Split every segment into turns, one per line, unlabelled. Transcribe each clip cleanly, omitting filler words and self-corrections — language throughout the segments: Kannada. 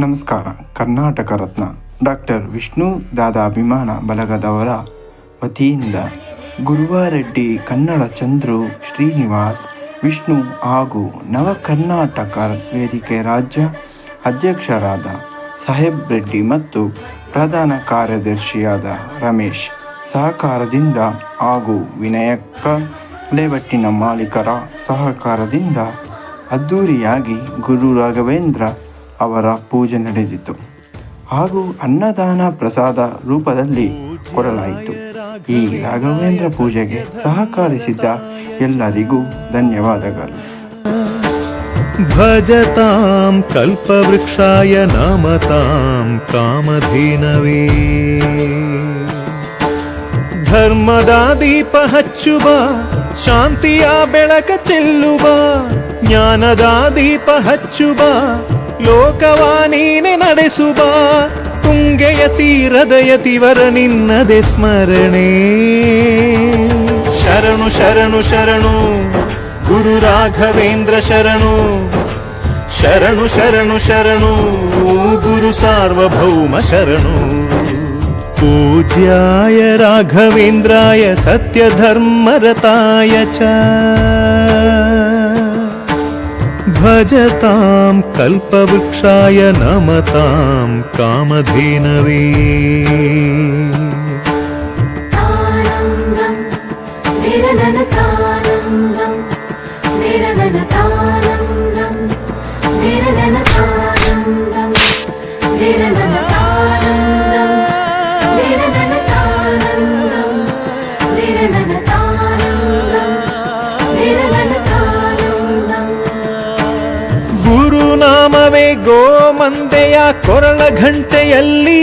ನಮಸ್ಕಾರ. ಕರ್ನಾಟಕ ರತ್ನ ಡಾಕ್ಟರ್ ವಿಷ್ಣು ದಾದಾ ಅಭಿಮಾನ ಬಳಗದವರ ವತಿಯಿಂದ ಗುರುವಾರೆಡ್ಡಿ, ಕನ್ನಡ ಚಂದ್ರು, ಶ್ರೀನಿವಾಸ್, ವಿಷ್ಣು ಹಾಗೂ ನವ ಕರ್ನಾಟಕ ವೇದಿಕೆ ರಾಜ್ಯ ಅಧ್ಯಕ್ಷರಾದ ಸಾಹೇಬ್ ರೆಡ್ಡಿ ಮತ್ತು ಪ್ರಧಾನ ಕಾರ್ಯದರ್ಶಿಯಾದ ರಮೇಶ್ ಸಹಕಾರದಿಂದ ಹಾಗೂ ವಿನಾಯಕ ಲೇಔಟಿನ ಮಾಲೀಕರ ಸಹಕಾರದಿಂದ ಅದ್ಧೂರಿಯಾಗಿ ಗುರು ರಾಘವೇಂದ್ರ ಅವರ ಪೂಜೆ ನಡೆದಿತು ಹಾಗೂ ಅನ್ನದಾನ ಪ್ರಸಾದ ರೂಪದಲ್ಲಿ ಕೊಡಲಾಯಿತು. ಈ ರಾಘವೇಂದ್ರ ಪೂಜೆಗೆ ಸಹಕರಿಸಿದ ಎಲ್ಲರಿಗೂ ಧನ್ಯವಾದಗಳು.
ಭಜತಾಂ ಕಲ್ಪವೃಕ್ಷಾಯ ನಮತಾಂ ಕಾಮಧೇನವೇ. ಧರ್ಮದ ದೀಪ ಹಚ್ಚುವ, ಶಾಂತಿಯ ಬೆಳಕ ಚೆಲ್ಲುವ, ಜ್ಞಾನದ ದೀಪ ಹಚ್ಚುವ, ಲೋಕವ ನೀನೆ ನಡೆಸುವ, ತುಂಗೆಯ ತೀರದ ಯತಿವರ ನಿನ್ನದೆ ಸ್ಮರಣೆ. ಶರಣು ಶರಣು ಶರಣು ಗುರು ರಾಘವೇಂದ್ರ ಶರಣು, ಶರಣು ಶರಣು ಶರಣು ಗುರು ಸಾರ್ವಭೌಮ ಶರಣು. ಪೂಜ್ಯಾಯ ರಾಘವೇಂದ್ರಾಯ ಸತ್ಯಧರ್ಮರತಾಯ ಚ ಭಜತಾಂ ಕಲ್ಪವೃಕ್ಷಾಯ ನಮತಾಂ ಕಾಮಧೇನವೇ. ಗುರುನಾಮವೇ ಗೋಮಂದೆಯ ಕೊರಳ ಘಂಟೆಯಲ್ಲಿ,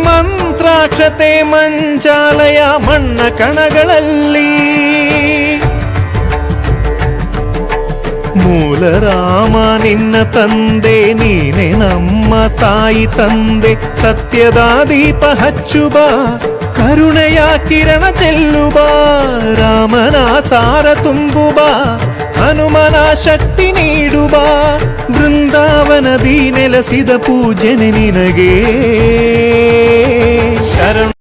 ಮಂತ್ರಾಕ್ಷತೆ ಮಂಚಾಲಯ ಮಣ್ಣ ಕಣಗಳಲ್ಲಿ. ಮೂಲ ರಾಮ ನಿನ್ನ ತಂದೆ, ನೀನೆ ನಮ್ಮ ತಾಯಿ ತಂದೆ. ಸತ್ಯದ ದೀಪ ಹಚ್ಚುವ, ಕರುಣೆಯ ಕಿರಣ ಚೆಲ್ಲುವ, ರಾಮನ ಸಾರ ತುಂಬುವ, ಹನುಮನ ಶಕ್ತಿ ನೀಡುವ, ಬೃಂದಾವನದಿ ನೆಲೆಸಿದ ಪೂಜನೆ ನಿನಗೆ ಶರಣ.